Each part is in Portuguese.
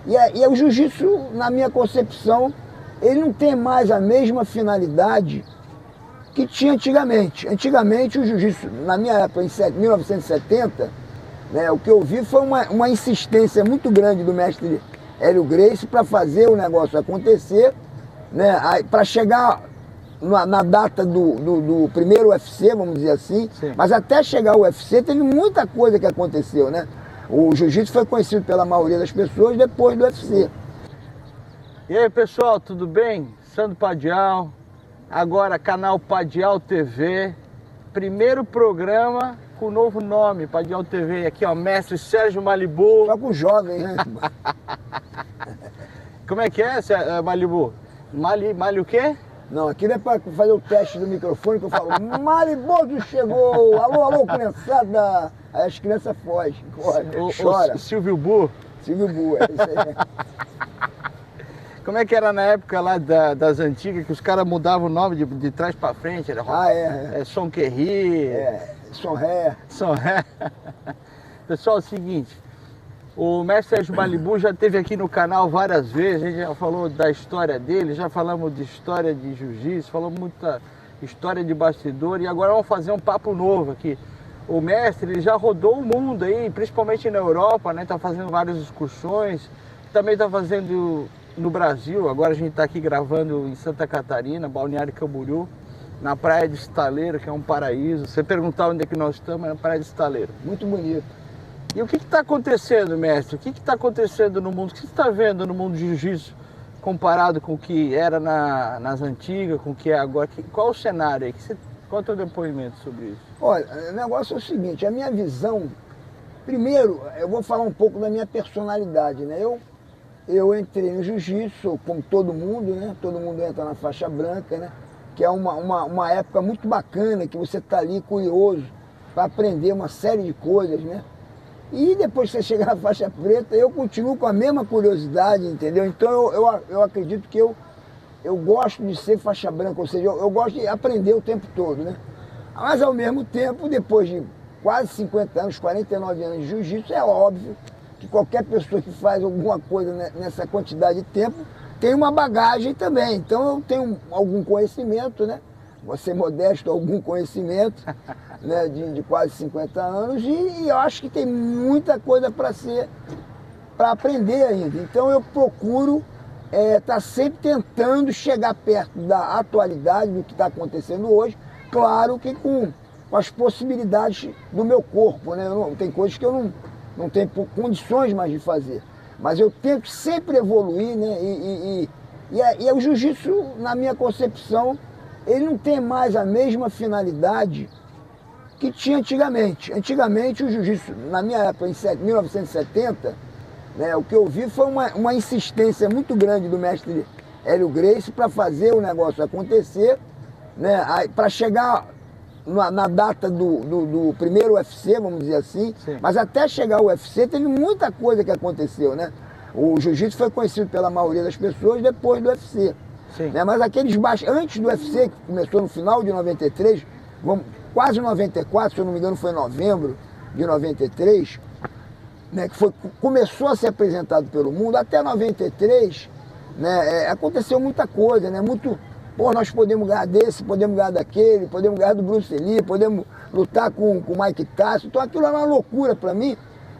E o jiu-jitsu, na minha concepção, ele não tem mais a mesma finalidade que tinha antigamente. Antigamente o jiu-jitsu, na minha época, em 1970, né, o que eu vi foi uma insistência muito grande do mestre Hélio Gracie para fazer o negócio acontecer, né, para chegar na data do primeiro UFC, vamos dizer assim. Sim. Mas até chegar ao UFC teve muita coisa que aconteceu, né? O jiu-jitsu foi conhecido pela maioria das pessoas depois do UFC. E aí, pessoal, tudo bem? Sandro Padial, agora canal Padial TV, primeiro programa com novo nome, Padial TV. Aqui, ó, mestre Sérgio Malibu. Só com jovem, né? Como é que é, Malibu? Mali o quê? Não, aqui não é para fazer o teste do microfone que eu falo, Maliboso chegou, alô, criançada. Aí as crianças fogem, chora. Silvio Bu. Silvio Bu, é isso aí. Como é que era na época lá das antigas, que os caras mudavam o nome de trás para frente? Era Som Querri. Som Ré. Som Ré. Pessoal, é o seguinte, o mestre Sérgio Malibu já esteve aqui no canal várias vezes, a gente já falou da história dele, já falamos de história de jiu-jitsu, falamos muita história de bastidor, e agora vamos fazer um papo novo aqui. O mestre, ele já rodou o mundo aí, principalmente na Europa, né? Tá fazendo várias excursões, também tá fazendo no Brasil. Agora a gente tá aqui gravando em Santa Catarina, Balneário Camboriú, na Praia de Estaleiro, que é um paraíso. Se você perguntar onde é que nós estamos, é na Praia de Estaleiro. Muito bonito. E o que está acontecendo, mestre? O que está acontecendo no mundo? O que você está vendo no mundo de jiu-jitsu comparado com o que era nas antigas, com o que é agora? Qual o cenário aí? Qual é o teu depoimento sobre isso? Olha, o negócio é o seguinte, a minha visão, primeiro, eu vou falar um pouco da minha personalidade, né? Eu entrei no jiu-jitsu, como todo mundo, né? Todo mundo entra na faixa branca, né? Que é uma época muito bacana, que você está ali curioso para aprender uma série de coisas, né? E depois que você chegar na faixa preta, eu continuo com a mesma curiosidade, entendeu? Então eu acredito que eu gosto de ser faixa branca, ou seja, eu gosto de aprender o tempo todo, né? Mas ao mesmo tempo, depois de quase 50 anos, 49 anos de jiu-jitsu, é óbvio que qualquer pessoa que faz alguma coisa nessa quantidade de tempo tem uma bagagem também. Então eu tenho algum conhecimento, né? Vou ser modesto, algum conhecimento, né? de quase 50 anos, e eu acho que tem muita coisa para aprender ainda. Então eu procuro tá sempre tentando chegar perto da atualidade, do que está acontecendo hoje, claro que com as possibilidades do meu corpo, né? Tem coisas que eu não tenho condições mais de fazer, mas eu tento sempre evoluir, né? E o jiu-jitsu, na minha concepção, ele não tem mais a mesma finalidade que tinha antigamente. Antigamente o jiu-jitsu, na minha época, em 1970, né, o que eu vi foi uma insistência muito grande do mestre Hélio Gracie para fazer o negócio acontecer, né, para chegar na data do primeiro UFC, vamos dizer assim. Sim. Mas até chegar ao UFC teve muita coisa que aconteceu, né? O jiu-jitsu foi conhecido pela maioria das pessoas depois do UFC. Né, mas antes do UFC, que começou no final de 93, quase 94, se eu não me engano foi em novembro de 93, né, que começou a ser apresentado pelo mundo, até 93, né, aconteceu muita coisa, né, nós podemos ganhar desse, podemos ganhar daquele, podemos ganhar do Bruce Lee, podemos lutar com o Mike Tyson. Então aquilo era uma loucura para mim,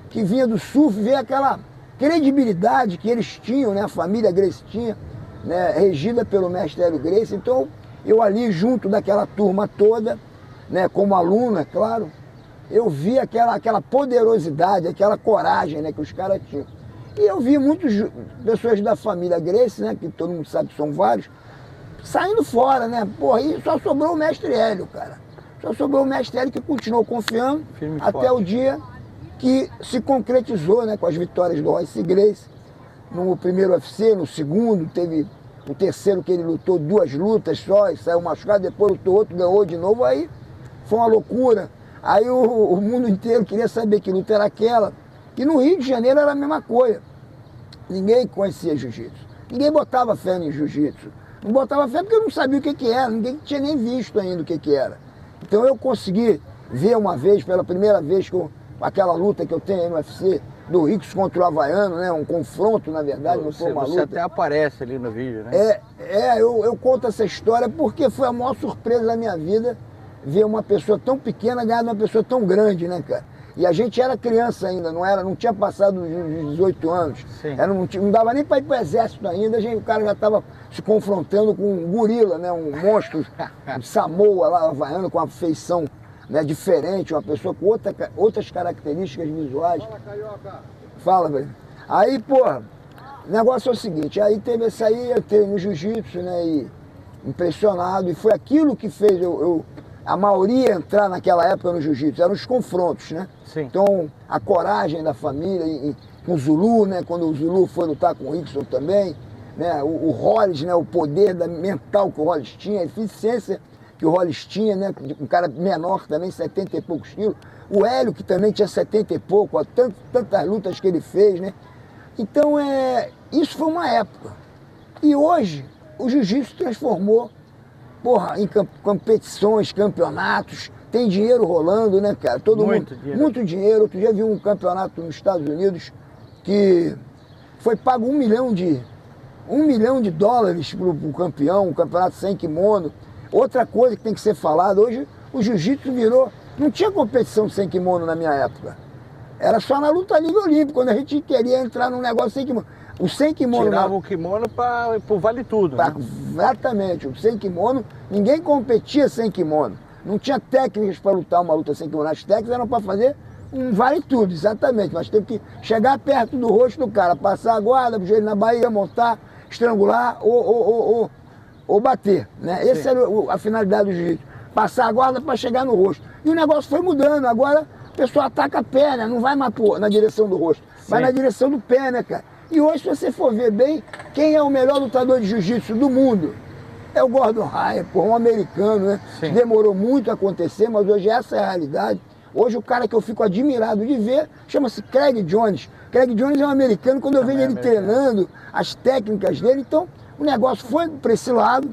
que vinha do surf, veio aquela credibilidade que eles tinham, né, a família Gracie tinha, né, regida pelo mestre Hélio Gracie. Então eu ali junto daquela turma toda, né, como aluno, é claro, eu vi aquela poderosidade, aquela coragem, né, que os caras tinham. E eu vi muitas pessoas da família Gracie, né, que todo mundo sabe que são vários, saindo fora, né? Porra, e só sobrou o mestre Hélio, cara. Só sobrou o mestre Hélio, que continuou confiando até o dia que se concretizou, né, com as vitórias do Royce Gracie no primeiro UFC, no segundo, teve o terceiro que ele lutou 2 lutas só e saiu machucado, depois lutou outro, ganhou de novo, aí foi uma loucura. Aí o mundo inteiro queria saber que luta era aquela, que no Rio de Janeiro era a mesma coisa. Ninguém conhecia jiu-jitsu, ninguém botava fé em jiu-jitsu. Não botava fé porque eu não sabia o que era, ninguém tinha nem visto ainda o que era. Então eu consegui ver uma vez, pela primeira vez, aquela luta que eu tenho aí no UFC, do Rickson contra o Havaiano, né? Um confronto, na verdade, não foi uma luta. Você até aparece ali no vídeo, né? Eu conto essa história porque foi a maior surpresa da minha vida ver uma pessoa tão pequena ganhar de uma pessoa tão grande, né, cara? E a gente era criança ainda, não tinha passado os 18 anos. Não dava nem para ir para o exército ainda, o cara já estava se confrontando com um gorila, né? Um monstro de Samoa lá, havaiano, com uma feição, né, diferente, uma pessoa com outras características visuais. Fala, Carioca! Fala, velho. Aí, porra, o negócio é o seguinte, aí teve essa aí, eu entrei no jiu-jitsu, né, e impressionado, e foi aquilo que fez a maioria entrar naquela época no jiu-jitsu, eram os confrontos, né? Sim. Então, a coragem da família, com o Zulu, né, quando o Zulu foi lutar com o Rickson também, né, o Hollis, né, o poder mental que o Hollis tinha, a eficiência que o Hollis tinha, né, um cara menor também, 70 e poucos quilos, o Hélio, que também tinha 70 e pouco, ó, tantas lutas que ele fez, né? Então, isso foi uma época. E hoje, o jiu-jitsu transformou, porra, em competições, campeonatos, tem dinheiro rolando, né, cara? Muito dinheiro. Outro dia vi um campeonato nos Estados Unidos que foi pago $1 milhão de dólares pro campeão, um campeonato sem kimono. Outra coisa que tem que ser falada, hoje o jiu-jitsu virou... Não tinha competição sem kimono na minha época. Era só na luta livre olímpica, quando a gente queria entrar num negócio sem kimono. O sem kimono... Tirava o kimono pro vale tudo, né? Exatamente. O sem kimono, ninguém competia sem kimono. Não tinha técnicas para lutar uma luta sem kimono. As técnicas eram para fazer um vale tudo, exatamente. Mas teve que chegar perto do rosto do cara, passar a guarda, o joelho na barriga, montar, estrangular ou bater, né? Essa era a finalidade do jiu-jitsu. Passar a guarda para chegar no rosto. E o negócio foi mudando. Agora o pessoal ataca a pé, né? Não vai mais na direção do rosto, vai na direção do pé, né, cara? E hoje, se você for ver bem, quem é o melhor lutador de jiu-jitsu do mundo? É o Gordon Ryan, um americano, né? Sim. Demorou muito a acontecer, mas hoje essa é a realidade. Hoje o cara que eu fico admirado de ver chama-se Craig Jones. Craig Jones é um americano, quando eu vejo ele treinando, as técnicas dele, então o negócio foi para esse lado.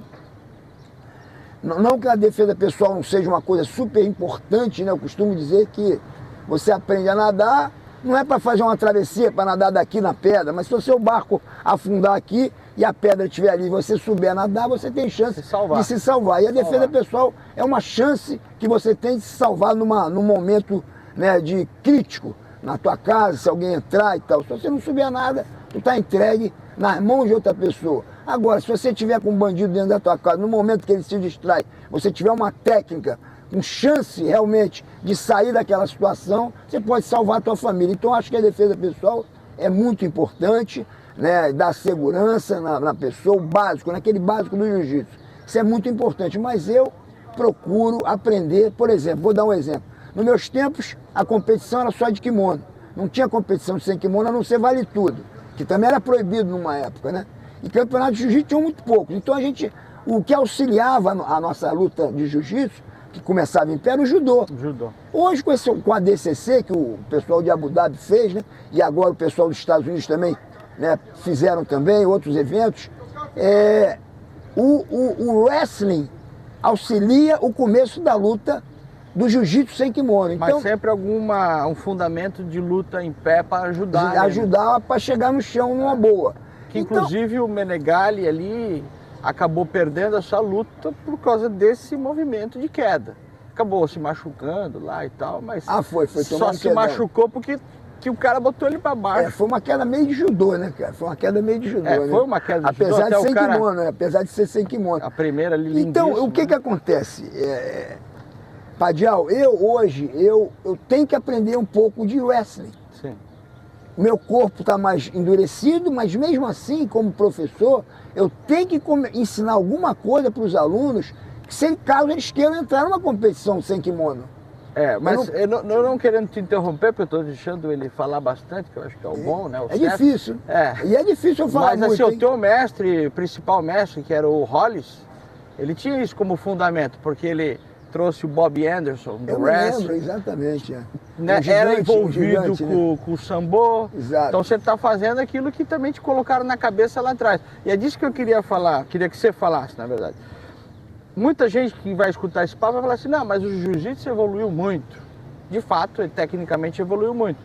Não que a defesa pessoal não seja uma coisa super importante, né? Eu costumo dizer que você aprende a nadar, não é para fazer uma travessia, para nadar daqui na pedra, mas se o seu barco afundar aqui e a pedra estiver ali e você souber nadar, você tem chance de se salvar. E a defesa pessoal é uma chance que você tem de se salvar num momento, né, de crítico na tua casa, se alguém entrar e tal. Se você não souber nada, tu está entregue nas mãos de outra pessoa. Agora, se você tiver com um bandido dentro da tua casa, no momento que ele se distrai, você tiver uma técnica, com chance realmente de sair daquela situação, você pode salvar a tua família. Então, acho que a defesa pessoal é muito importante, né, dar segurança na pessoa, o básico, naquele básico do jiu-jitsu. Isso é muito importante, mas eu procuro aprender, por exemplo, vou dar um exemplo. Nos meus tempos, a competição era só de kimono. Não tinha competição sem kimono, a não ser vale tudo, que também era proibido numa época, né? E campeonato de jiu-jitsu tinham muito poucos. Então o que auxiliava a nossa luta de jiu-jitsu, que começava em pé, era o judô. Hoje com a DCC, que o pessoal de Abu Dhabi fez, né? E agora o pessoal dos Estados Unidos também, né, fizeram também outros eventos, o wrestling auxilia o começo da luta do jiu-jitsu sem kimono. Então, mas sempre um fundamento de luta em pé para ajudar. Ajudar para chegar no chão numa boa. Que inclusive o Menegali ali acabou perdendo a sua luta por causa desse movimento de queda. Acabou se machucando lá e tal, mas só se machucou porque o cara botou ele para baixo. Foi uma queda meio de judô, né, cara? Foi uma queda meio de judô, né? Foi uma queda de judô. Apesar de sem cara... kimono, né? Apesar de ser sem kimono. A primeira ali Então, o que acontece? Padial, eu tenho que aprender um pouco de wrestling. Sim. Meu corpo está mais endurecido, mas mesmo assim, como professor, eu tenho que ensinar alguma coisa para os alunos, caso eles queiram entrar numa competição sem kimono. Mas eu não querendo te interromper, porque eu estou deixando ele falar bastante, que eu acho que é o bom, né? Difícil. E é difícil eu falar muito. Mas assim, o teu principal mestre, que era o Hollis, ele tinha isso como fundamento, porque ele trouxe o Bob Anderson do wrestling. Lembro, exatamente. Né? Era envolvido com o sambo. Exato. Então você está fazendo aquilo que também te colocaram na cabeça lá atrás. E é disso que eu queria falar, queria que você falasse, na verdade. Muita gente que vai escutar esse papo vai falar assim, não, mas o jiu-jitsu evoluiu muito. De fato, ele tecnicamente evoluiu muito.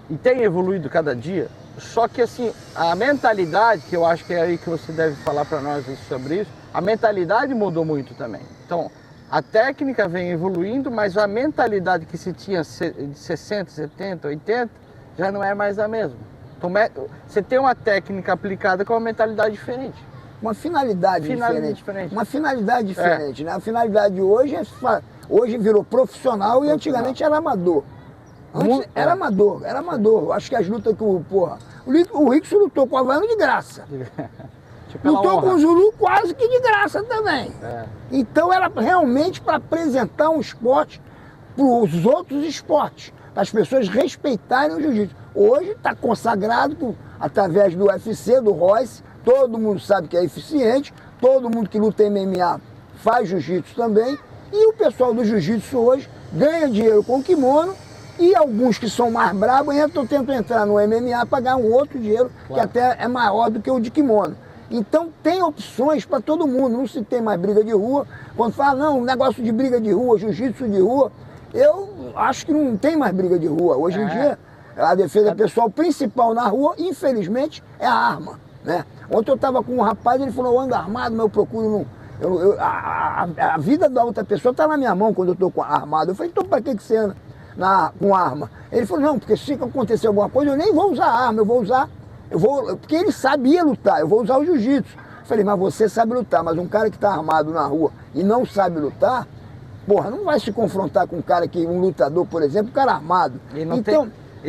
e tem evoluído cada dia. Só que assim, a mentalidade, que eu acho que é aí que você deve falar para nós sobre isso, a mentalidade mudou muito também. Então, a técnica vem evoluindo, mas a mentalidade que se tinha de 60, 70, 80, já não é mais a mesma. Então, você tem uma técnica aplicada com uma mentalidade diferente. Uma finalidade diferente. Uma finalidade diferente, né? A finalidade hoje hoje virou profissional e antigamente era amador. Antes era amador. Acho que as lutas que o Rickson lutou com o Havaiano de graça. Lutou com o Zulu quase que de graça também. Então era realmente para apresentar um esporte para os outros esportes, para as pessoas respeitarem o jiu-jitsu. Hoje está consagrado através do UFC, do Royce, todo mundo sabe que é eficiente, todo mundo que luta MMA faz jiu-jitsu também, e o pessoal do jiu-jitsu hoje ganha dinheiro com o kimono, e alguns que são mais bravos tentam entrar no MMA para ganhar um outro dinheiro, que até é maior do que o de kimono. Então tem opções para todo mundo, não se tem mais briga de rua. Quando fala, não, negócio de briga de rua, jiu-jitsu de rua, eu acho que não tem mais briga de rua. Hoje em dia, a defesa pessoal principal na rua, infelizmente, é a arma, né? Ontem eu estava com um rapaz, ele falou, eu ando armado, mas eu procuro não... a vida da outra pessoa está na minha mão quando eu estou armado. Eu falei, então para que você anda com arma? Ele falou, não, porque se acontecer alguma coisa, eu nem vou usar arma, porque ele sabia lutar, eu vou usar o jiu-jitsu. Eu falei, mas você sabe lutar, mas um cara que está armado na rua e não sabe lutar, porra, não vai se confrontar com um cara um lutador, por exemplo, um cara armado. Ele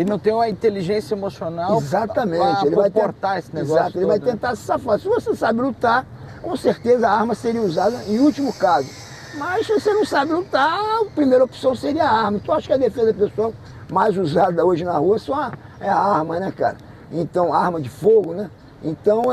não tem uma inteligência emocional para comportar esse negócio. Exato, ele vai tentar se safar. Se você sabe lutar, com certeza a arma seria usada em último caso. Mas se você não sabe lutar, a primeira opção seria a arma. Então acho que a defesa pessoal mais usada hoje na rua é a arma, né, cara? Então, arma de fogo, né? Então,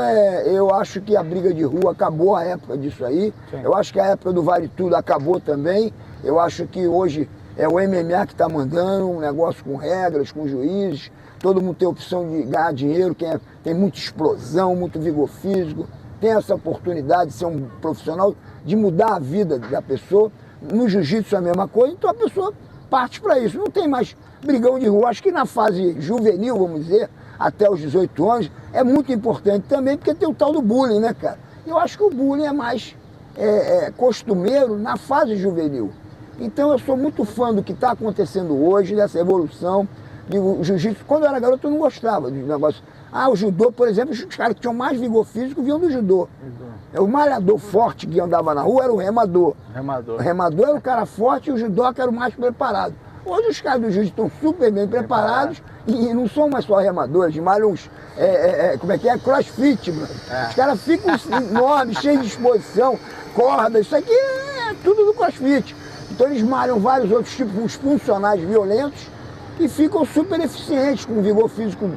eu acho que a briga de rua acabou a época disso aí. Sim. Eu acho que a época do vale tudo acabou também. Eu acho que hoje é o MMA que está mandando um negócio com regras, com juízes. Todo mundo tem a opção de ganhar dinheiro, tem muita explosão, muito vigor físico. Tem essa oportunidade de ser um profissional, de mudar a vida da pessoa. No jiu-jitsu é a mesma coisa, então a pessoa parte para isso. Não tem mais brigão de rua. Acho que na fase juvenil, vamos dizer, até os 18 anos, é muito importante também, porque tem o tal do bullying, né, cara? Eu acho que o bullying é mais costumeiro na fase juvenil. Então eu sou muito fã do que está acontecendo hoje, dessa evolução. O jiu-jitsu, quando eu era garoto, eu não gostava do negócio. O judô, por exemplo, os caras que tinham mais vigor físico vinham do judô. O malhador forte que andava na rua era o remador. O remador era o cara forte e o judoca era o mais preparado. Hoje os caras do jiu-jitsu estão super bem preparados e não são mais só remadores, malham uns, crossfit, mano. Os caras ficam enormes, cheios de disposição, corda, isso aqui é tudo do crossfit. Então eles malham vários outros tipos, uns funcionais violentos e ficam super eficientes, com vigor físico,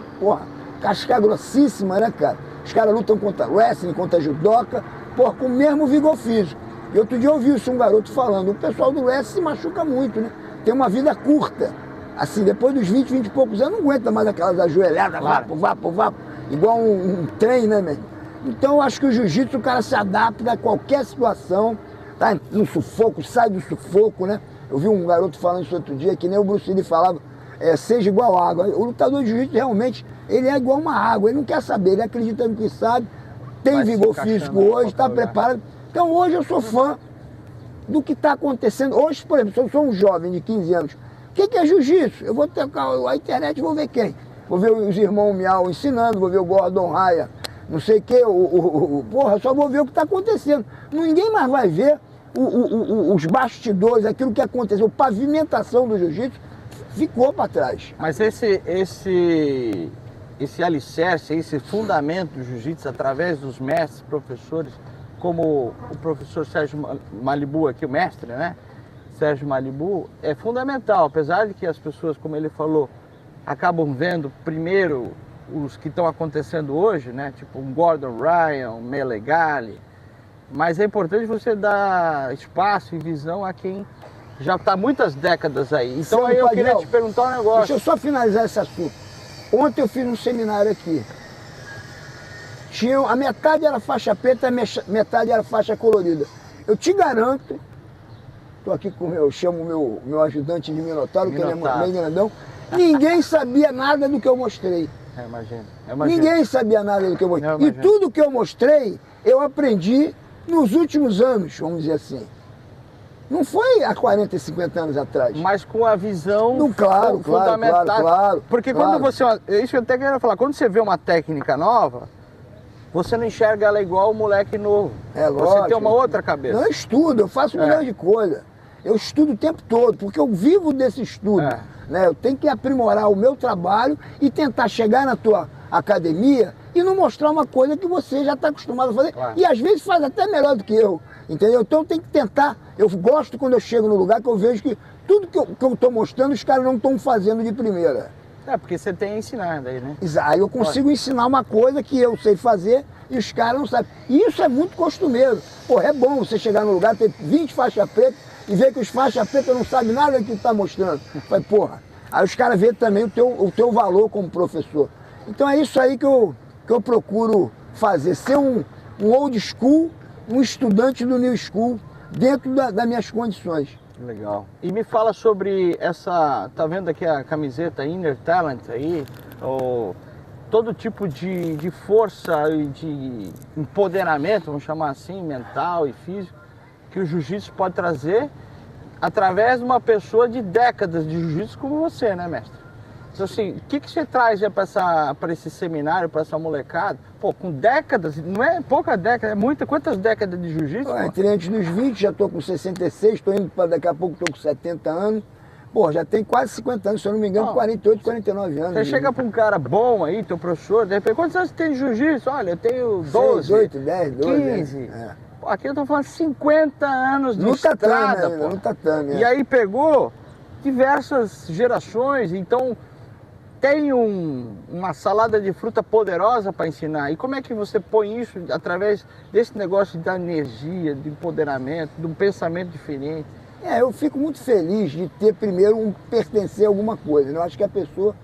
casca grossíssima, né, cara? Os caras lutam contra wrestling, contra judoca, com o mesmo vigor físico. E outro dia eu ouvi isso um garoto falando, o pessoal do wrestling se machuca muito, né? Tem uma vida curta. Assim, depois dos 20 e poucos anos, não aguenta mais aquelas ajoelhadas, vapo, igual um trem, né, mesmo? Então eu acho que o jiu-jitsu, o cara se adapta a qualquer situação, tá no sufoco, sai do sufoco, né? Eu vi um garoto falando isso outro dia, que nem o Bruce Lee falava, seja igual água. O lutador de jiu-jitsu, realmente, ele é igual uma água, ele não quer saber, ele acredita no que sabe, tem vigor físico hoje, está preparado. Então hoje eu sou fã do que está acontecendo. Hoje, por exemplo, se eu sou um jovem de 15 anos, o que é jiu-jitsu? Eu vou tocar a internet e vou ver quem? Vou ver os irmãos Miau ensinando, vou ver o Gordon Raya, não sei o quê, só vou ver o que está acontecendo. Ninguém mais vai ver os bastidores, aquilo que aconteceu, a pavimentação do jiu-jitsu ficou para trás. Mas esse alicerce, esse fundamento do jiu-jitsu, através dos mestres, professores, como o professor Sérgio Malibu aqui, o mestre, né? Sérgio Malibu, é fundamental, apesar de que as pessoas, como ele falou, acabam vendo primeiro os que estão acontecendo hoje, né? Tipo um Gordon Ryan, um Melegale, mas é importante você dar espaço e visão a quem já está muitas décadas aí. Então aí eu queria te perguntar um negócio. Deixa eu só finalizar esse assunto. Ontem eu fiz um seminário aqui. A metade era faixa preta, a metade era faixa colorida. Eu te garanto, estou aqui com eu chamo meu ajudante de Minotauro, que ele é meio grandão, Ninguém sabia nada do que eu mostrei. Imagina. Ninguém sabia nada do que eu mostrei. E tudo que eu mostrei, eu aprendi nos últimos anos, vamos dizer assim. Não foi há 40, 50 anos atrás. Mas com a visão fundamental. Claro. Porque quando você... Isso eu até quero falar. Quando você vê uma técnica nova, você não enxerga ela igual o moleque novo. É lógico. Você tem uma outra cabeça. Não, eu estudo, eu faço milhões de coisas. Eu estudo o tempo todo, porque eu vivo desse estudo. Né? Eu tenho que aprimorar o meu trabalho e tentar chegar na tua academia e não mostrar uma coisa que você já está acostumado a fazer. Claro. E às vezes faz até melhor do que eu. Entendeu? Então eu tenho que tentar. Eu gosto quando eu chego no lugar que eu vejo que tudo que eu estou mostrando, os caras não estão fazendo de primeira. Porque você tem a ensinar daí, né? Exato. Aí eu consigo ensinar uma coisa que eu sei fazer e os caras não sabem. E isso é muito costumeiro. Pô, é bom você chegar no lugar, ter 20 faixas pretas e ver que os faixas pretas não sabem nada do que está mostrando. Vai, porra. Aí os caras veem também o teu valor como professor. Então é isso aí que eu procuro fazer. Ser um old school, um estudante do new school, dentro das minhas condições. Legal. E me fala sobre essa, tá vendo aqui a camiseta Inner Talent aí, todo tipo de força e de empoderamento, vamos chamar assim, mental e físico, que o jiu-jitsu pode trazer através de uma pessoa de décadas de jiu-jitsu como você, né, mestre? Então, assim, o que você traz para esse seminário, para essa molecada? Pô, com décadas, não é pouca década, é muita. Quantas décadas de jiu-jitsu? Entrei antes dos 20, já estou com 66, estou indo para daqui a pouco, estou com 70 anos. Pô, já tem quase 50 anos, se eu não me engano, 48, 49 anos. Você chega para um cara bom aí, teu professor, de repente, quantos anos você tem de jiu-jitsu? Olha, eu tenho 12, 8, 10, 12, 15. Pô, aqui eu tô falando 50 anos de estrada, pô. No tatame, E aí pegou diversas gerações, então tem uma salada de fruta poderosa para ensinar. E como é que você põe isso através desse negócio da energia, de empoderamento, de um pensamento diferente? Eu fico muito feliz de ter primeiro pertencer a alguma coisa. Eu acho que a pessoa,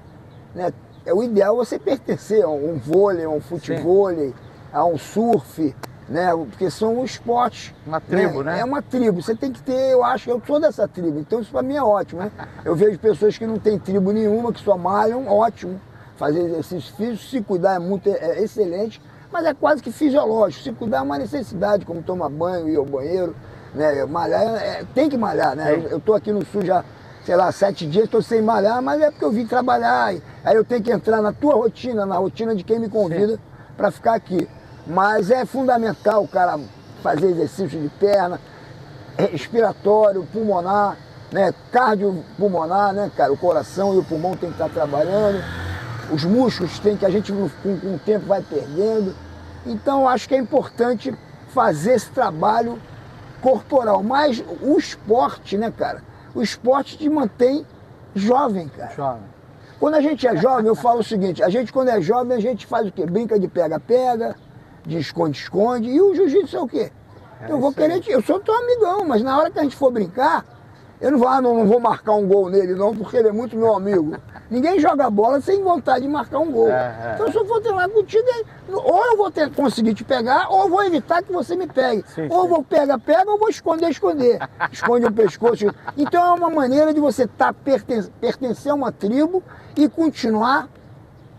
né, o ideal é você pertencer a um vôlei, a um futevôlei, a um surf, né? Porque são esportes. Uma tribo, né? É uma tribo. Você tem que ter, eu acho que eu sou dessa tribo. Então isso para mim é ótimo, né? Eu vejo pessoas que não têm tribo nenhuma, que só malham, ótimo. Fazer exercício físico, se cuidar é excelente, mas é quase que fisiológico. Se cuidar é uma necessidade, como tomar banho, ir ao banheiro, né? Malhar, tem que malhar, né? Eu tô aqui no sul já, sei lá, 7 dias, estou sem malhar, mas é porque eu vim trabalhar. Aí eu tenho que entrar na tua rotina, na rotina de quem me convida para ficar aqui. Mas é fundamental o cara fazer exercício de perna, respiratório, pulmonar, né? Cardiopulmonar, né, cara? O coração e o pulmão tem que estar trabalhando, os músculos tem que a gente com o tempo vai perdendo. Então eu acho que é importante fazer esse trabalho corporal. Mas o esporte, né, cara? O esporte te mantém jovem, cara. Jovem. Quando a gente é jovem, eu falo o seguinte, a gente quando é jovem, a gente faz o quê? Brinca de pega-pega, de esconde-esconde, e o jiu-jitsu é o quê? Eu vou querer, eu sou teu amigão, mas na hora que a gente for brincar, eu não vou, não vou marcar um gol nele não, porque ele é muito meu amigo. Ninguém joga bola sem vontade de marcar um gol. Então se eu for treinar contigo, ou eu vou conseguir te pegar, ou eu vou evitar que você me pegue. Ou eu vou pega, ou vou esconder. Esconde o pescoço. Então é uma maneira de você pertencer a uma tribo e continuar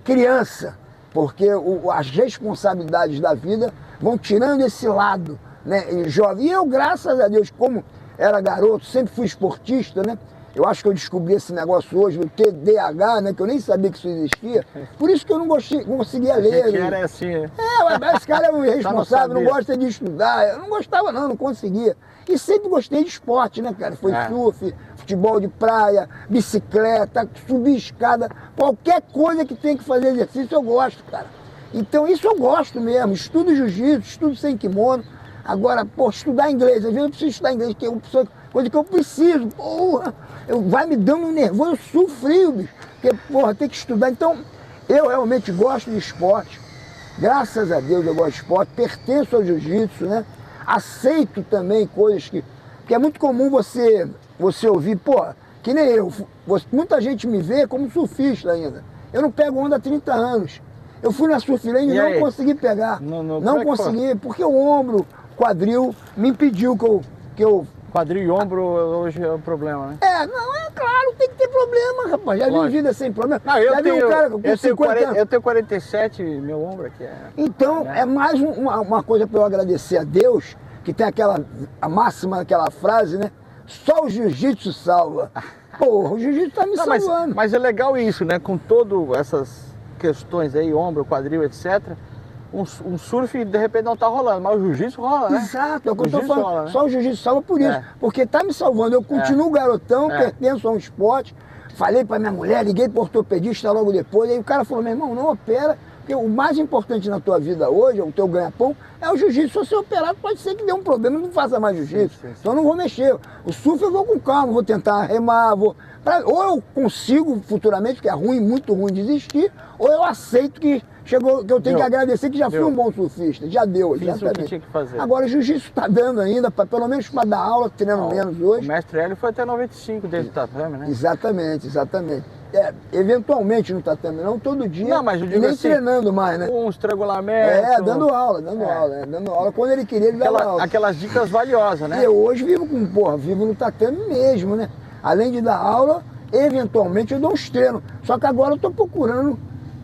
criança. Porque as responsabilidades da vida vão tirando esse lado, né, jovem. E eu, graças a Deus, como era garoto, sempre fui esportista, né? Eu acho que eu descobri esse negócio hoje, do TDAH, né? Que eu nem sabia que isso existia. Por isso que eu não conseguia ler. Que era assim, né? Esse cara é um irresponsável, não gosta de estudar. Eu não gostava não conseguia. E sempre gostei de esporte, né, cara? Foi surf, futebol de praia, bicicleta, subir escada. Qualquer coisa que tem que fazer exercício eu gosto, cara. Então isso eu gosto mesmo. Estudo jiu-jitsu, estudo sem kimono. Agora, estudar inglês. Às vezes eu preciso estudar inglês, que é uma coisa que eu preciso. Vai me dando um nervoso, eu sou frio, bicho. Porque, tem que estudar. Então, eu realmente gosto de esporte. Graças a Deus eu gosto de esporte. Pertenço ao jiu-jitsu, né? Aceito também coisas que... Porque é muito comum você ouvir, que nem eu. Muita gente me vê como surfista ainda. Eu não pego onda há 30 anos. Eu fui na Surf Lane e não consegui pegar. Não consegui, porque o ombro, quadril, me impediu que eu Quadril e ombro hoje é um problema, né? Não, é claro, tem que ter problema, rapaz. Já vi vida sem problema. Não, eu já vi tenho, um cara com 50 anos. Eu tenho 47, meu ombro aqui é... Então, é mais uma coisa para eu agradecer a Deus, que tem a máxima, aquela frase, né? Só o jiu-jitsu salva. Porra, o jiu-jitsu tá me salvando. Mas é legal isso, né? Com todas essas questões aí, ombro, quadril, etc., um surf de repente não tá rolando, mas o jiu-jitsu rola, né? Exato, é o que eu tô falando. Rola, né? Só o jiu-jitsu salva por isso. Porque tá me salvando. Eu continuo garotão, pertenço a um esporte. Falei pra minha mulher, liguei pro ortopedista logo depois. Aí o cara falou, meu irmão, não opera. Porque o mais importante na tua vida hoje, o teu ganha-pão, é o jiu-jitsu. Se você operar, pode ser que dê um problema, não faça mais jiu-jitsu. Então eu não vou mexer. O surf eu vou com calma, vou tentar remar, ou eu consigo futuramente, que é ruim, muito ruim desistir, ou eu aceito que eu tenho que agradecer que já fui um bom surfista, já deu. Fiz o que tinha que fazer. Agora o jiu-jitsu está dando ainda, pelo menos para dar aula, treino menos hoje. O mestre Hélio foi até 95 dentro do tatame, né? Exatamente. Eventualmente no tatame, não todo dia, não, mas eu digo nem assim, treinando mais, né? Um estrangulamento. Dando aula. Quando ele queria, ele dava aula. Aquelas dicas valiosas, né? Eu hoje vivo no tatame mesmo, né? Além de dar aula, eventualmente eu dou uns treinos. Só que agora eu estou procurando.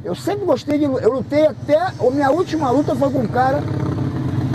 Eu sempre gostei de lutar. Eu lutei até. A minha última luta foi com um cara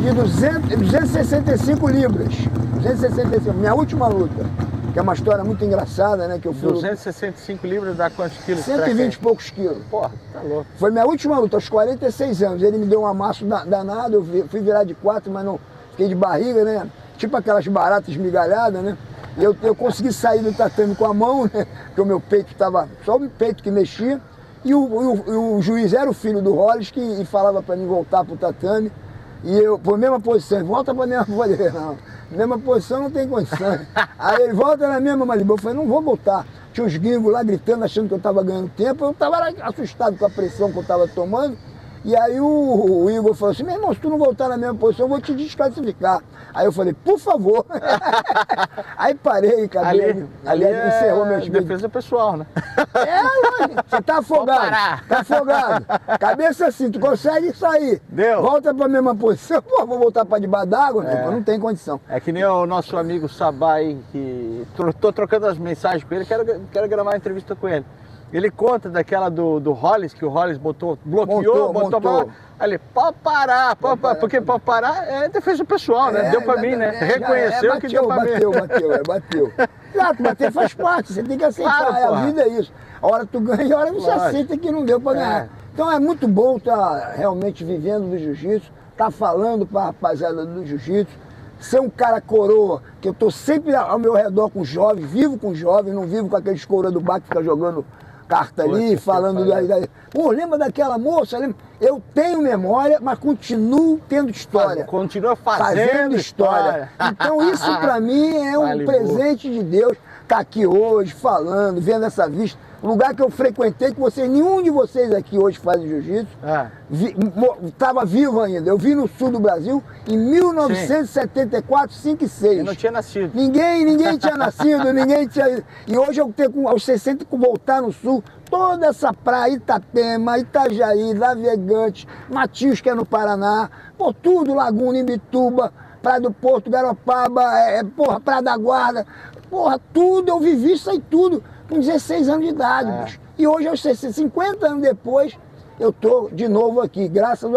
de 265 libras. 265. Minha última luta. Que é uma história muito engraçada, né? Que eu fui. 265 libras dá quantos quilos? 120 e poucos quilos. Porra, tá louco. Foi minha última luta, aos 46 anos. Ele me deu um amasso danado. Eu fui virar de 4, mas não. Fiquei de barriga, né? Tipo aquelas baratas esmigalhadas, né? E eu consegui sair do tatame com a mão, né? Porque o meu peito estava. Só o peito que mexia. E o juiz era o filho do Hollis que falava para mim voltar pro tatame. E eu, por mesma posição, volta pra mesma posição. Não, mesma posição não tem condição. Aí ele volta na mesma Malibu. Eu falei, não vou voltar. Tinha uns gringos lá gritando, achando que eu estava ganhando tempo. Eu estava assustado com a pressão que eu estava tomando. E aí o Igor falou assim, meu irmão, se tu não voltar na mesma posição, eu vou te desclassificar. Aí eu falei, por favor. Aí parei, acabei. Ali encerrou meu espírito. Defesa pessoal, né? Lógico. Você tá afogado. Tá afogado. Cabeça assim, tu consegue sair. Deu. Volta pra mesma posição. Pô, vou voltar pra debaixo d'água? Tipo, não tem condição. É que nem o nosso amigo Sabá aí, que tô trocando as mensagens com ele, quero gravar uma entrevista com ele. Ele conta daquela do Hollis, que o Hollis bloqueou. Aí ele, pode parar, porque pode parar é defesa pessoal, né? Deu pra mim, né? Reconheceu bateu, que deu pra mim. Bateu. Claro, bater faz parte, você tem que aceitar, claro, a vida é isso. A hora tu ganha e a hora você aceita que não deu pra ganhar. Então é muito bom estar realmente vivendo do jiu-jitsu, estar falando pra rapaziada do jiu-jitsu, ser um cara coroa, que eu tô sempre ao meu redor com jovens, vivo com jovens, não vivo com aqueles coroa do bar que fica jogando carta ali, falando Pô, lembra daquela moça? Eu tenho memória, mas continuo tendo história. Continua fazendo história. Então isso pra mim é um presente de Deus. Tá aqui hoje, falando, vendo essa vista. Um lugar que eu frequentei, que nenhum de vocês aqui hoje fazem jiu-jitsu, estava vivo ainda. Eu vim no sul do Brasil em 1974, 5 e 6. Eu não tinha nascido. Ninguém tinha nascido, ninguém tinha... E hoje eu tenho, aos 60, que voltar no sul, toda essa praia, Itapema, Itajaí, Navegantes, Matios, que é no Paraná, pô, tudo, Laguna, Imbituba, Praia do Porto, Garopaba, Praia da Guarda, tudo, eu vivi isso aí tudo. Com 16 anos de idade, bicho. E hoje, aos 50 anos depois, eu tô de novo aqui, graças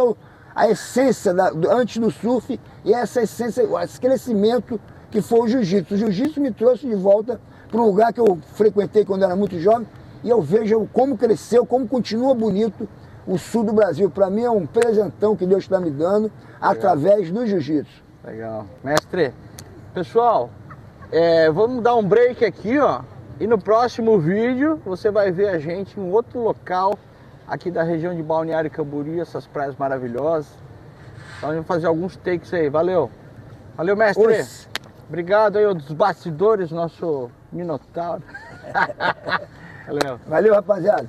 à essência antes do surf e essa essência, esse crescimento que foi o jiu-jitsu. O jiu-jitsu me trouxe de volta para um lugar que eu frequentei quando era muito jovem e eu vejo como cresceu, como continua bonito o sul do Brasil. Para mim é um presentão que Deus está me dando através do jiu-jitsu. Legal. Mestre, pessoal, vamos dar um break aqui, ó. E no próximo vídeo você vai ver a gente em outro local aqui da região de Balneário Camboriú, essas praias maravilhosas. Então vamos fazer alguns takes aí. Valeu. Valeu, mestre. Obrigado aí dos bastidores, nosso Minotauro. Valeu. Valeu, rapaziada.